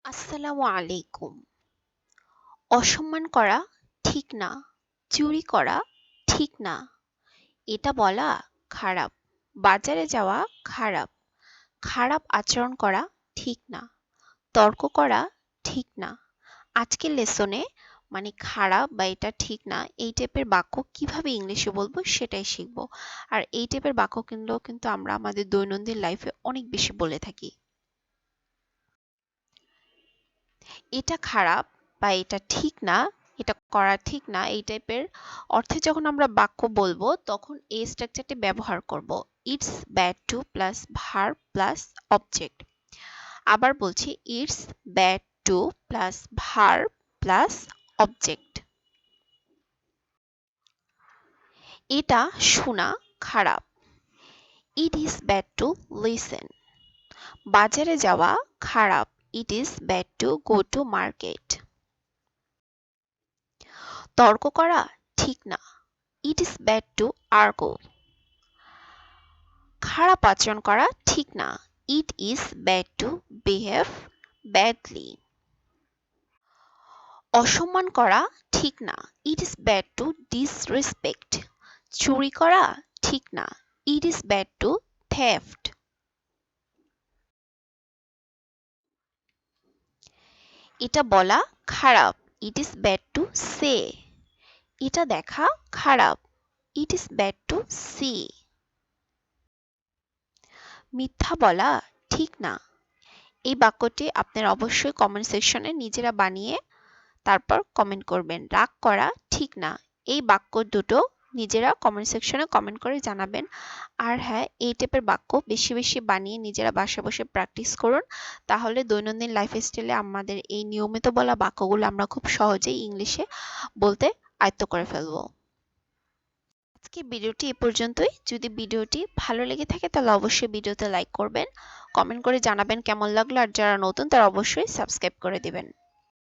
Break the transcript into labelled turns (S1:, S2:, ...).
S1: আসসালামু আলাইকুম। অসম্মান করা ঠিক না, চুরি করা ঠিক না, এটা বলা খারাপ, বাজারে যাওয়া খারাপ, খারাপ আচরণ করা ঠিক না, তর্ক করা ঠিক না। আজকের লেসনে খারাপ বা এটা ঠিক না এই টাইপের বাক্য কিভাবে ইংলিশে বলবো সেটাই শিখবো। আর এই টাইপের বাক্য কিন্তু আমরা আমাদের দৈনন্দিন লাইফে অনেক বেশি বলে থাকি। এটা খারাপ বা এটা ঠিক না, এটা করা ঠিক না এই টাইপের অর্থে যখন আমরা বাক্য বলবো তখন এই স্ট্রাকচারটি ব্যবহার করব। It's bad to plus verb plus object. আবার বলছি, it's bad to plus verb plus object. এটা শোনা খারাপ। It is bad to listen. বাজারে যাওয়া খারাপ। It is bad to go to market. তর্ক করা ঠিক না। It is bad two argue. খারাপ আচরণ করা ঠিক না। It is bad two behave badly. অসম্মান করা ঠিক না। It is bad two disrespect. চুরি করা ঠিক না। It is bad to theft. এটা বলা খারাপ। It is bad to say. এটা দেখা খারাপ। It is bad to see. মিথ্যা বলা ঠিক না। এই বাক্যটি আপনারা অবশ্যই কমেন্ট সেকশনে নিজেরা বানিয়ে তারপর কমেন্ট করবেন। রাগ করা ঠিক না। এই বাক্য দুটো নিজেরা কমেন্ট সেকশনে কমেন্ট করে জানাবেন। আর হ্যাঁ, এই টাইপের বাক্য বেশি বেশি বানিয়ে নিজেরা বাসায় বসে প্র্যাকটিস করুন। তাহলে দৈনন্দিন লাইফ স্টাইলে আমাদের এই নিয়মিত বলা বাক্যগুলো আমরা খুব সহজেই ইংলিশে বলতে আয়ত্ত করে ফেলবো। আজকে ভিডিওটি এ পর্যন্তই। যদি ভিডিওটি ভালো লেগে থাকে তাহলে অবশ্যই ভিডিওতে লাইক করবেন, কমেন্ট করে জানাবেন কেমন লাগলো, আর যারা নতুন তারা অবশ্যই সাবস্ক্রাইব করে দিবেন।